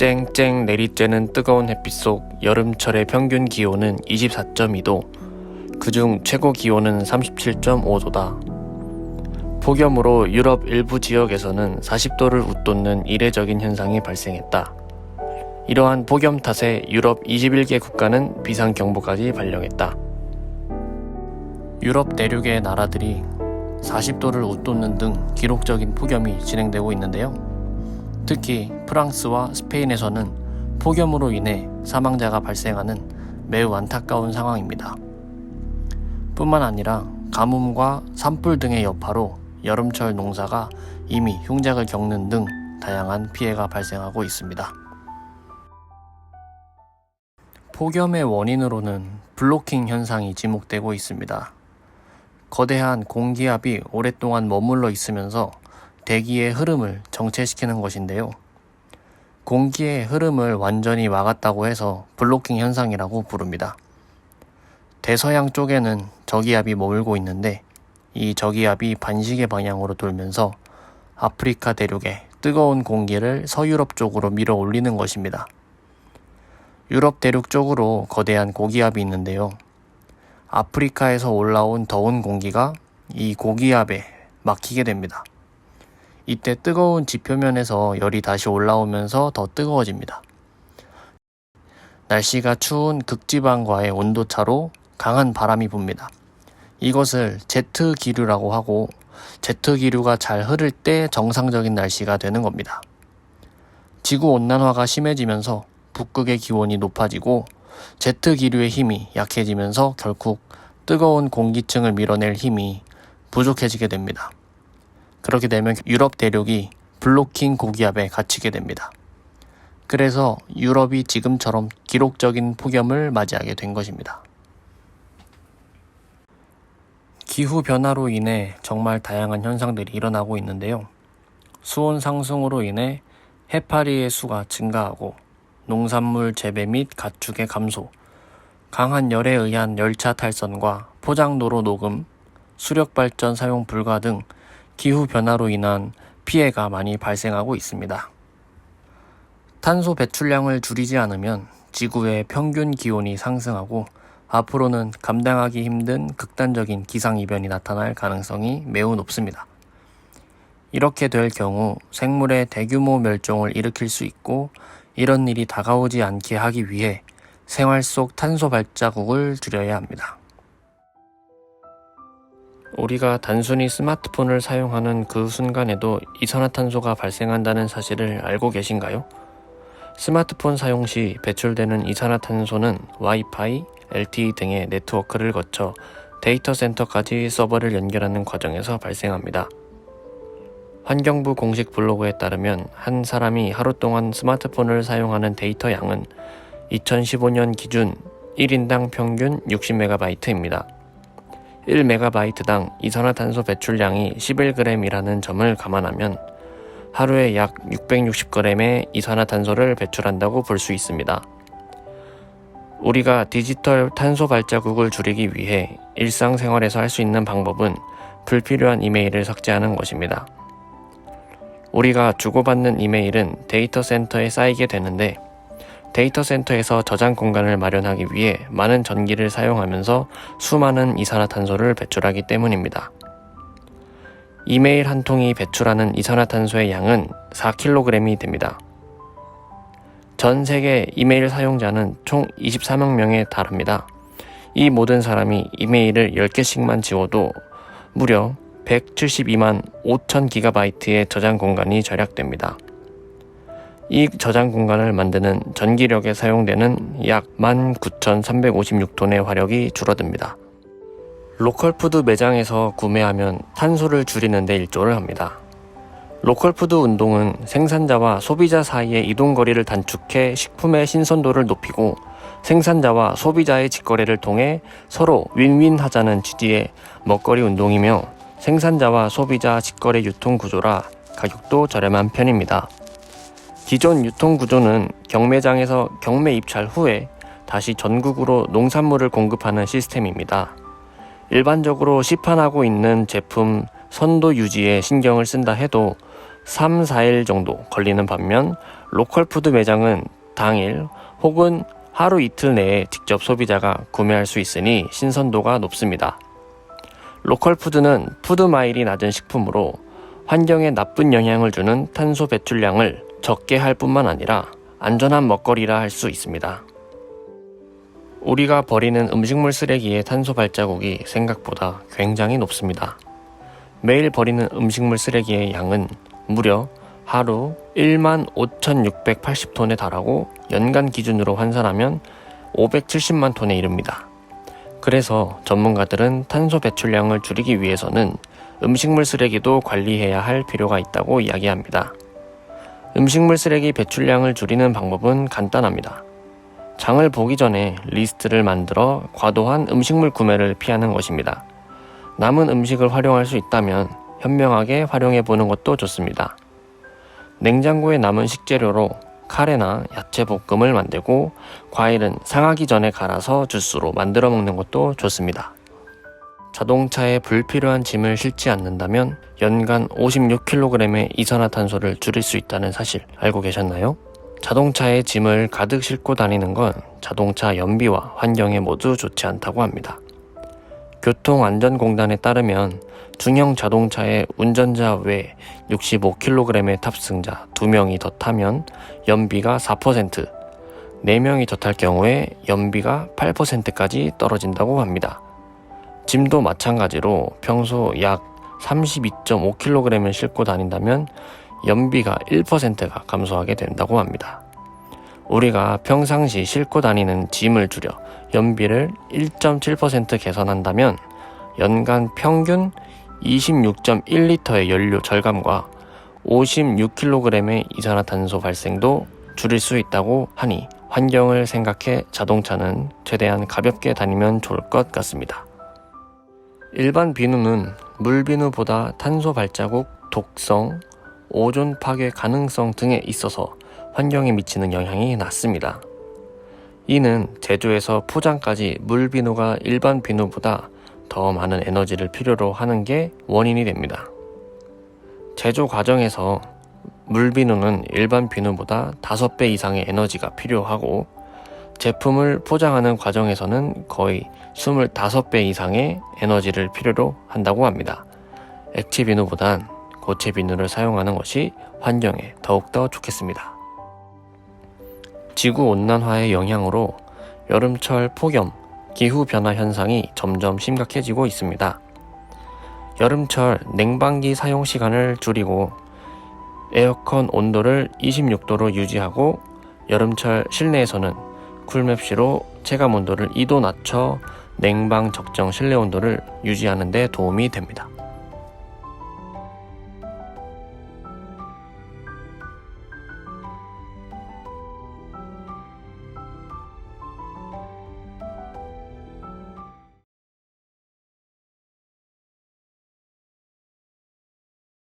쨍쨍 내리쬐는 뜨거운 햇빛 속 여름철의 평균 기온은 24.2도, 그중 최고 기온은 37.5도다. 폭염으로 유럽 일부 지역에서는 40도를 웃돋는 이례적인 현상이 발생했다. 이러한 폭염 탓에 유럽 21개 국가는 비상경보까지 발령했다. 유럽 내륙의 나라들이 40도를 웃돋는 등 기록적인 폭염이 진행되고 있는데요. 특히 프랑스와 스페인에서는 폭염으로 인해 사망자가 발생하는 매우 안타까운 상황입니다. 뿐만 아니라 가뭄과 산불 등의 여파로 여름철 농사가 이미 흉작을 겪는 등 다양한 피해가 발생하고 있습니다. 폭염의 원인으로는 블로킹 현상이 지목되고 있습니다. 거대한 공기압이 오랫동안 머물러 있으면서 대기의 흐름을 정체시키는 것인데요. 공기의 흐름을 완전히 막았다고 해서 블로킹 현상이라고 부릅니다. 대서양 쪽에는 저기압이 머물고 있는데 이 저기압이 반시계 방향으로 돌면서 아프리카 대륙에 뜨거운 공기를 서유럽 쪽으로 밀어 올리는 것입니다. 유럽 대륙 쪽으로 거대한 고기압이 있는데요. 아프리카에서 올라온 더운 공기가 이 고기압에 막히게 됩니다. 이때 뜨거운 지표면에서 열이 다시 올라오면서 더 뜨거워집니다. 날씨가 추운 극지방과의 온도차로 강한 바람이 붑니다. 이것을 제트 기류라고 하고, 제트 기류가 잘 흐를 때 정상적인 날씨가 되는 겁니다. 지구 온난화가 심해지면서 북극의 기온이 높아지고 제트 기류의 힘이 약해지면서 결국 뜨거운 공기층을 밀어낼 힘이 부족해지게 됩니다. 그렇게 되면 유럽 대륙이 블로킹 고기압에 갇히게 됩니다. 그래서 유럽이 지금처럼 기록적인 폭염을 맞이하게 된 것입니다. 기후변화로 인해 정말 다양한 현상들이 일어나고 있는데요. 수온 상승으로 인해 해파리의 수가 증가하고 농산물 재배 및 가축의 감소, 강한 열에 의한 열차 탈선과 포장도로 녹음, 수력발전 사용 불가 등 기후변화로 인한 피해가 많이 발생하고 있습니다. 탄소 배출량을 줄이지 않으면 지구의 평균 기온이 상승하고 앞으로는 감당하기 힘든 극단적인 기상이변이 나타날 가능성이 매우 높습니다. 이렇게 될 경우 생물의 대규모 멸종을 일으킬 수 있고, 이런 일이 다가오지 않게 하기 위해 생활 속 탄소 발자국을 줄여야 합니다. 우리가 단순히 스마트폰을 사용하는 그 순간에도 이산화탄소가 발생한다는 사실을 알고 계신가요? 스마트폰 사용 시 배출되는 이산화탄소는 와이파이, LTE 등의 네트워크를 거쳐 데이터 센터까지 서버를 연결하는 과정에서 발생합니다. 환경부 공식 블로그에 따르면 한 사람이 하루 동안 스마트폰을 사용하는 데이터 양은 2015년 기준 1인당 평균 60MB입니다. 1MB당 이산화탄소 배출량이 11g이라는 점을 감안하면 하루에 약 660g의 이산화탄소를 배출한다고 볼 수 있습니다. 우리가 디지털 탄소 발자국을 줄이기 위해 일상생활에서 할 수 있는 방법은 불필요한 이메일을 삭제하는 것입니다. 우리가 주고받는 이메일은 데이터 센터에 쌓이게 되는데, 데이터 센터에서 저장 공간을 마련하기 위해 많은 전기를 사용하면서 수많은 이산화탄소를 배출하기 때문입니다. 이메일 한 통이 배출하는 이산화탄소의 양은 4kg이 됩니다. 전 세계 이메일 사용자는 총 24만 명에 달합니다. 이 모든 사람이 이메일을 10개씩만 지워도 무려 172만 5천 기가바이트의 저장 공간이 절약됩니다. 이 저장 공간을 만드는 전기력에 사용되는 약 19,356톤의 화력이 줄어듭니다. 로컬푸드 매장에서 구매하면 탄소를 줄이는 데 일조를 합니다. 로컬푸드 운동은 생산자와 소비자 사이의 이동거리를 단축해 식품의 신선도를 높이고 생산자와 소비자의 직거래를 통해 서로 윈윈하자는 취지의 먹거리 운동이며, 생산자와 소비자 직거래 유통 구조라 가격도 저렴한 편입니다. 기존 유통 구조는 경매장에서 경매 입찰 후에 다시 전국으로 농산물을 공급하는 시스템입니다. 일반적으로 시판하고 있는 제품 선도 유지에 신경을 쓴다 해도 3, 4일 정도 걸리는 반면 로컬푸드 매장은 당일 혹은 하루 이틀 내에 직접 소비자가 구매할 수 있으니 신선도가 높습니다. 로컬푸드는 푸드마일이 낮은 식품으로 환경에 나쁜 영향을 주는 탄소 배출량을 적게 할 뿐만 아니라 안전한 먹거리라 할 수 있습니다. 우리가 버리는 음식물 쓰레기의 탄소 발자국이 생각보다 굉장히 높습니다. 매일 버리는 음식물 쓰레기의 양은 무려 하루 15,680톤에 달하고 연간 기준으로 환산하면 570만 톤에 이릅니다. 그래서 전문가들은 탄소 배출량을 줄이기 위해서는 음식물 쓰레기도 관리해야 할 필요가 있다고 이야기합니다. 음식물 쓰레기 배출량을 줄이는 방법은 간단합니다. 장을 보기 전에 리스트를 만들어 과도한 음식물 구매를 피하는 것입니다. 남은 음식을 활용할 수 있다면 현명하게 활용해 보는 것도 좋습니다. 냉장고에 남은 식재료로 카레나 야채 볶음을 만들고 과일은 상하기 전에 갈아서 주스로 만들어 먹는 것도 좋습니다. 자동차에 불필요한 짐을 실지 않는다면 연간 56kg의 이산화탄소를 줄일 수 있다는 사실 알고 계셨나요? 자동차에 짐을 가득 싣고 다니는 건 자동차 연비와 환경에 모두 좋지 않다고 합니다. 교통안전공단에 따르면 중형 자동차의 운전자 외 65kg의 탑승자 2명이 더 타면 연비가 4%, 4명이 더 탈 경우에 연비가 8%까지 떨어진다고 합니다. 짐도 마찬가지로 평소 약 32.5kg을 싣고 다닌다면 연비가 1%가 감소하게 된다고 합니다. 우리가 평상시 싣고 다니는 짐을 줄여 연비를 1.7% 개선한다면 연간 평균 26.1리터의 연료 절감과 56kg의 이산화탄소 발생도 줄일 수 있다고 하니 환경을 생각해 자동차는 최대한 가볍게 다니면 좋을 것 같습니다. 일반 비누는 물비누보다 탄소 발자국, 독성, 오존 파괴 가능성 등에 있어서 환경에 미치는 영향이 낮습니다. 이는 제조에서 포장까지 물비누가 일반 비누보다 더 많은 에너지를 필요로 하는 게 원인이 됩니다. 제조 과정에서 물비누는 일반 비누보다 5배 이상의 에너지가 필요하고 제품을 포장하는 과정에서는 거의 25배 이상의 에너지를 필요로 한다고 합니다. 액체 비누보단 고체 비누를 사용하는 것이 환경에 더욱더 좋겠습니다. 지구온난화의 영향으로 여름철 폭염, 기후변화 현상이 점점 심각해지고 있습니다. 여름철 냉방기 사용 시간을 줄이고 에어컨 온도를 26도로 유지하고 여름철 실내에서는 쿨맵시로 체감 온도를 2도 낮춰 냉방 적정 실내 온도를 유지하는 데 도움이 됩니다.